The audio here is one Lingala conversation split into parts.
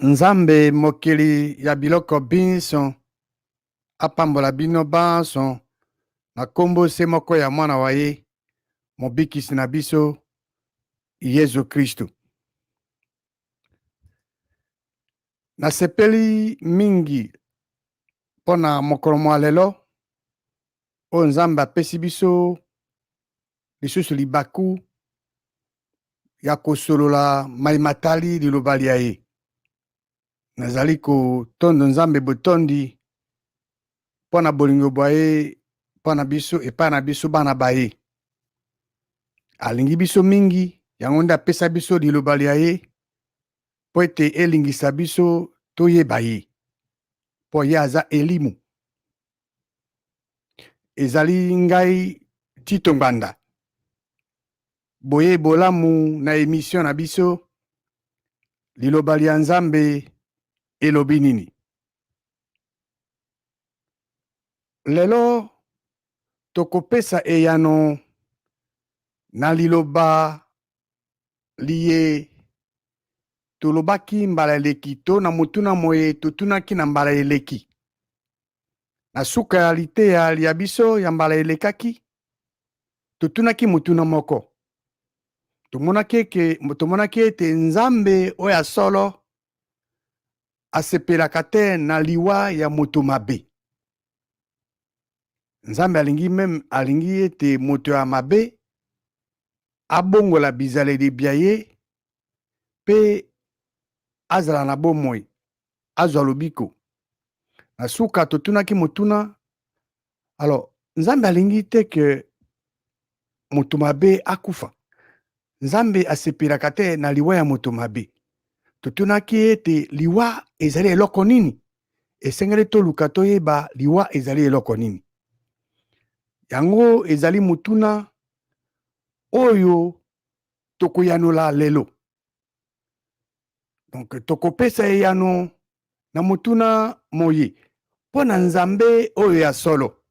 Nzambe mokili ya biloko binso apambola bino banso na kombo se moko ya mwana wa ye mobikisi na biso Yesu Kristu. Nasepeli mingi pona mokolo mwa lelo o Nzambe apesi biso lisusu libaku ya kosolola maimatali liloba lia ye. Nazali kotondo Nzambe botondi pona bolingo bwa ye pona biso epai na biso bana ba ye. Alingi biso mingi yango nde apesa biso liloba lia ye po ete elingisa biso toyeba ye po ye aza elimu. Ezali ngai Tito Nganda boye bolamu na emission na biso liloba lia Nzambe elobi nini. Lelo tokopesa eyano na liloba liye tolobaki mbala eleki to na motuna moye totunaki na mbala eleki. Na suka ya liteya lia biso ya mbala elekaki totunaki motuna moko. Tomonaki ete Nzambe oyo solo asepelaka te na liwa ya moto mabe. Nzambe alingi ete moto ya mabe abongola bizaleli bia ye pe azala na bomoi azwa lobiko. Na suka totunaki motuna, alors Nzambe alingi te ke moto mabe akufa. Nzambe asepelaka te na liwa ya moto mabe. Totunaki ete liwa ezali eloko nini? Esengeli toluka toyeba liwa ezali eloko nini. Yango ezali motuna oyo tokoyanola lelo. Donc tokopesa eyano na motuna moye pona Nzambe oyo ya solo.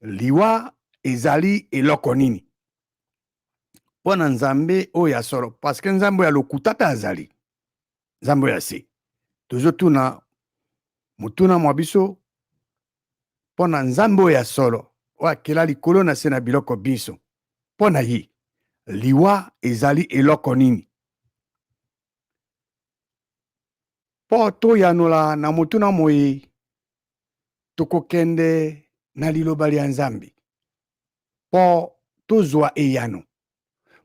Liwa ezali eloko nini? Pona Nzambe oyo ya solo. Parce que Nzambe ya lokuta pe azali. Nzambe ya se. Tozotuna motuna mwa biso pona Nzambe oyo ya solo. Wakela likolo na se na biloko biso. Pona ye. Liwa ezali eloko nini? Po to yanola na motuna moye tokokende na liloba lia Nzambe. Po tozwa eyano.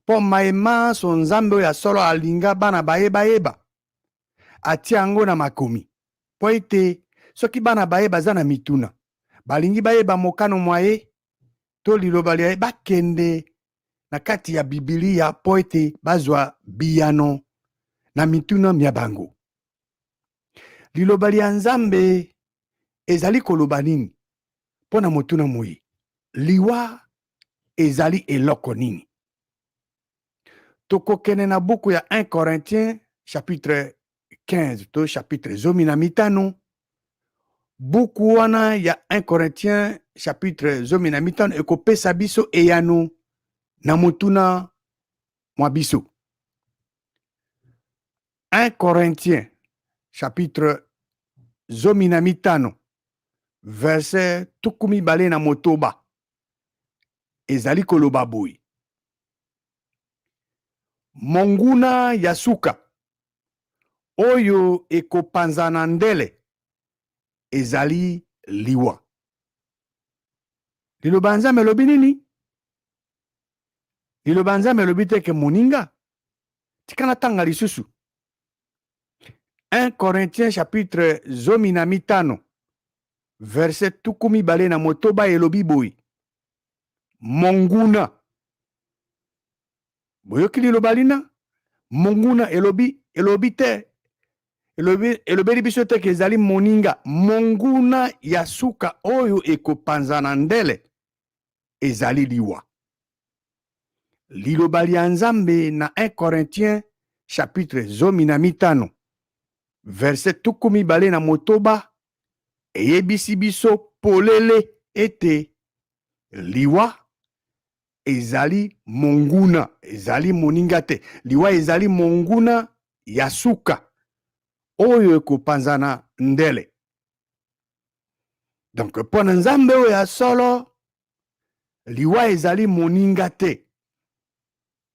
Po maema so Nzambe oyo ya solo alinga bana bayeba. Atia yango na makomi. Po ete soki bana bayeba za na mituna. Balingi bayeba mokano mwa ye to liloba lia ye bakende na kati ya Biblia po ete bazwa biyano na mituna mia bango. Liloba lia Nzambe ezali koloba nini? Pona motuna moye. Liwa ezali eloko nini? Tokokene na buku ya 1 Corinthiens chapitre 15 to chapitre zomi na mitano. Buku wana ya 1 Corinthiens chapitre zomi na mitano ekopesa biso eyano na motuna mwa biso. 1 Corinthiens chapitre zomi na mitano verset tukumi bale na motoba ezali koloba boy. Monguna ya suka oyo ekopanzana ndele ezali liwa. Liloba Nzambe elobi nini? Liloba Nzambe elobi teke moninga. Tikana tanga lisusu. 1 Corinthiens chapitre zomi na mitano verset tukumi bale na motoba elobi boy. Monguna. Boyoki liloba lina? Monguna elobi te. Elobeli biso te ke ezali moninga. Monguna ya suka oyo ekopanzana ndele ezali liwa. Liloba lia Nzambe na 1 Corinthiens chapitre zomi na mitano verset tukumi bale na motoba eyebisi biso polele ete liwa ezali monguna, ezali moninga te. Liwa ezali monguna ya suka oyo ekopanzana ndele. Donc mpo na nzambe oyo ya solo liwa ezali moninga te,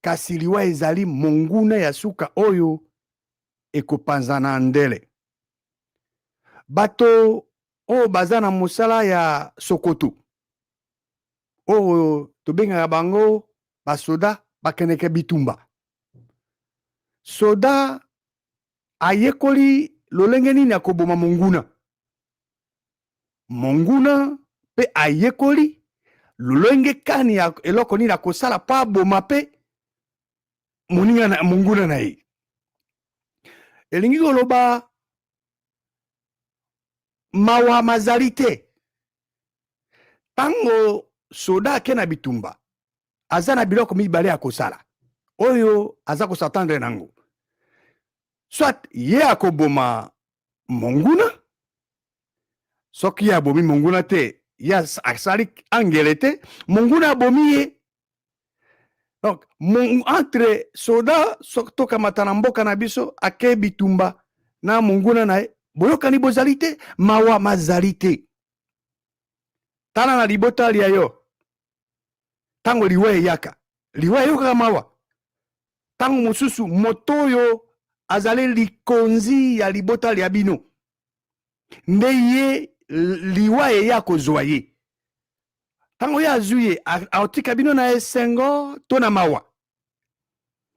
kasi liwa ezali monguna ya suka oyo ekopanzana ndele. Bato oyo baza na mosala ya sokoto oyo tobengaka bango basoda bakendeke bitumba. Soda ayekoli lolenge nini akoboma monguna. Monguna pe ayekoli lolenge kani ya eloko nini akosala pa boma pe moninga na monguna na ye. Elingi koloba mawa mazali te. Tango soda ake na bitumba aza na biloko mibale akosala oyo aza kosatandre nango. Soit ye akoboma monguna, soki ye abomi monguna te, ye asali angele te, monguna abomi ye. Donc, entre soda tokamata na mboka na biso ake bitumba na monguna na ye, boyokani bozali te, mawa mazali te. Tala na libota lia yo, tango liwa eyaka, liwa eyokaka mawa. Tango mosusu moto yo azali likonzi ya libota lia bino, nde ye liwa eya kozwa ye. Tango ye azwi ye aotika bino na esengo to na mawa,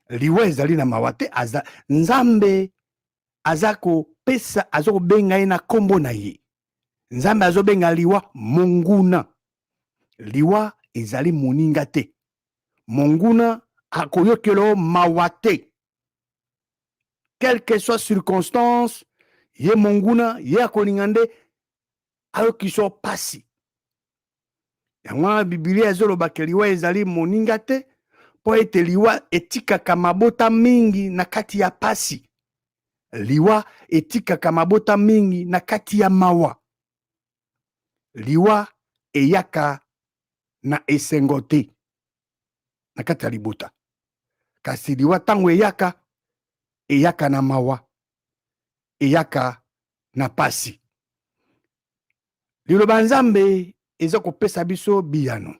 liwa ezali na mawa te. Nzambe aza kopesa, aza kobenga ye na kombo na ye. Nzambe azobenga liwa monguna. Liwa ezali moninga te, monguna akoyokelo mawa te. Quelle que soit circonstance, ye monguna ye akolinga nde ayokiso pasi. Yango Biblia ezolobaka liwa ezali moninga te po ete liwa etikaka mabota mingi na kati ya pasi. Liwa etikaka mabota mingi na kati ya mawa. Liwa eyaka na esengo te na kati ya libota. Kasi liwa tango eyaka na mawa, eyaka na pasi. Liloba Nzambe eza kopesa biso biyano.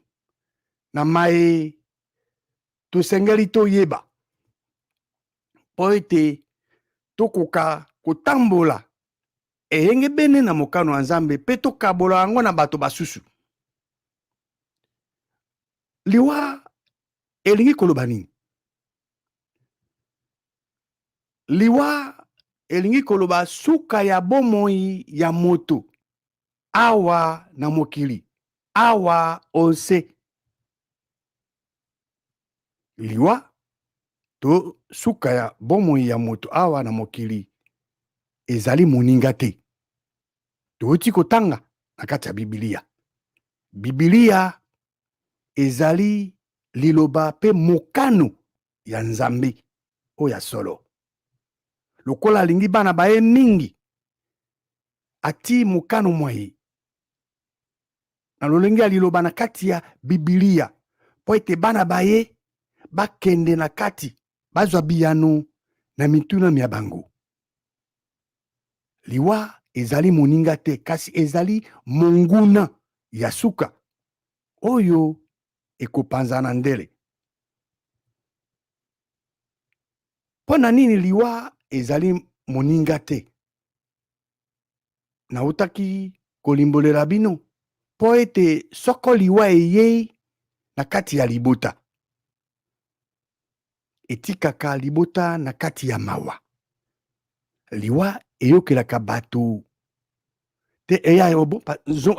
Na mae tosengeli toyeba po ete tokoka kotambola eyenge bene na mokano ya Nzambe pe tokabola yango na bato basusu. Liwa elingi koloba nini? Liwa elingi koloba suka ya bomoi ya moto awa na mokili, awa onse. Liwa to suka ya bomoi ya moto awa na mokili ezali moninga te. Touti kotanga na kati ya Biblia. Biblia ezali liloba pe mokano ya Nzambe o ya solo. Lokola alingi bana baye mingi, ati mokano mwaye na lolenge ya liloba na kati ya Biblia po ete bana baye bakende na kati bazwa biyano na mituna mia bango. Liwa ezali moninga te, kasi ezali monguna ya suka oyo ekopanzana ndele. Pona nini liwa ezali moninga te? Na utaki kolimbolela bino po ete soko liwa eyei na kati ya libota, etikaka libota na kati ya mawa. Liwa eyokelaka bato te eya yobo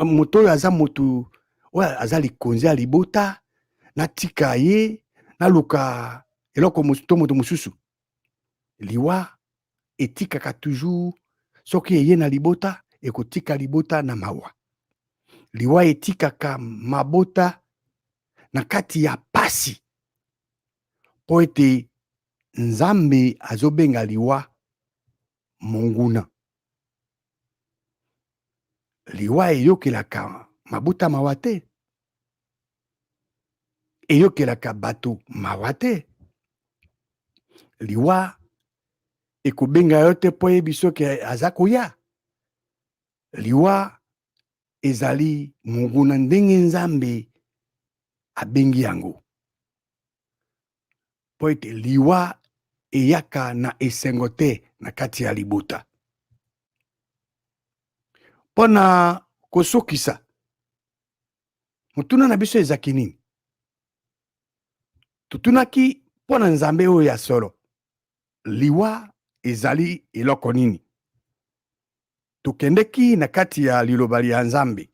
moto oyo aza moto oyo aza likonzi ya libota, natika ye naluka eloko moto mosusu. Liwa etikaka toujours soki eye na libota ekotika libota na mawa. Liwa etikaka mabota na kati ya pasi po ete Nzambe azobenga liwa monguna. Liwa eyokelaka mabuta mawa te, eyokelaka bato mawa te. Liwa ekobenga yo te mpo yebi soki aza koya. Liwa ezali monguna ndenge Nzambe abengi yango. Po ete liwa eyaka na esengo te na kati ya libota. Pona kosokisa motuna na biso ezaki nini? Tutunaki pona Nzambe oyo ya solo, liwa ezali eloko nini? Tukendeki na kati ya liloba ya Nzambe.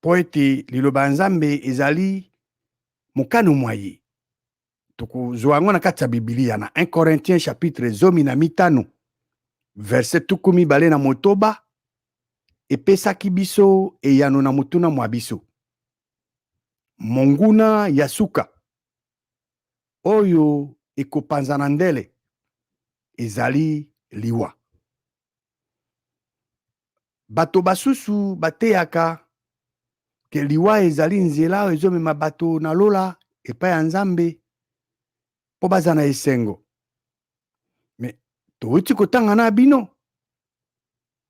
Po ete liloba ya Nzambe ezali mokano mwaye. Tukozwa yango na kati ya Biblia na 1 Corinthiens chapitre 15 verset 29 epesaki biso eyano na motuna mwa biso. Monguna ya suka oyo ekopanzana ndele ezali liwa. Bato basusu bateyaka ke liwa ezali nzela ezomema bato na lola epai ya Nzambe po baza na esengo. Me touti kotanga na bino,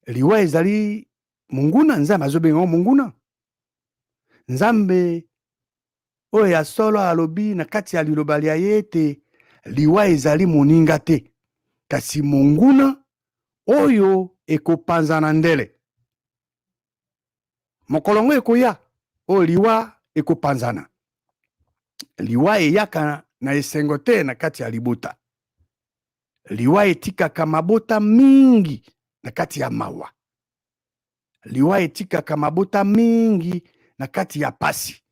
liwa ezali monguna. Nzambe azobenga monguna. Nzambe oyo ya solo alobi na kati ya liloba ya ye ete liwa ezali moninga te, kasi monguna oyo ekopanzana ndele. Mokolongo ekoya oyo liwa ekopanzana. Liwa eyaka na esengo te na kati ya libota. Liwa etikaka mabota mingi na kati ya mawa. Liwa etikaka mabota mingi na kati ya pasi.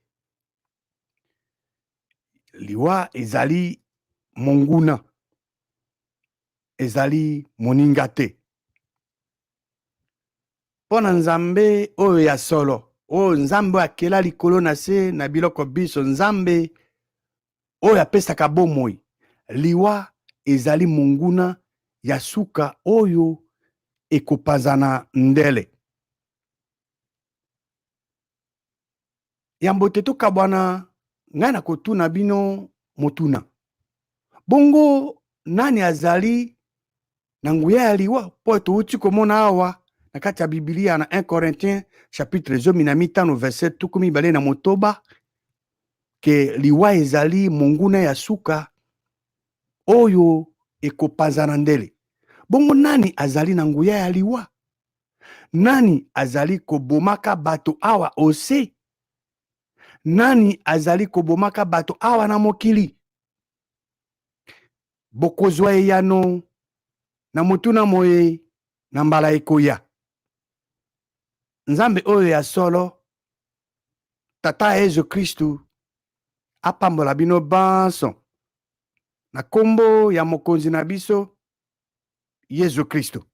Liwa ezali monguna, ezali moninga te. Pona Nzambe oyo ya solo, oyo Nzambe akela likolo na se na biloko biso, Nzambe oyo apesaka bomoi, liwa ezali monguna ya suka oyo ekopanzana ndele. Yambo te tokabwana ngai na kotuna bino motuna. Bongo nani azali na nguya ya liwa? Po touti komona awa na kati ya Biblia na 1 Corinthiens chapitre 15 verset 29 ke liwa ezali monguna ya suka oyo ekopanzana ndele. Bongo nani azali na nguya ya liwa? Nani azali kobomaka bato awa ose? Nani azali kobomaka bato awa na mokili? Bokozwa eyano na motuna moye na mbala ekoya. Nzambe oyo ya solo, Tata Yesu Kristu, apambola bino banso na kombo ya mokonzi na biso Yesu Kristu.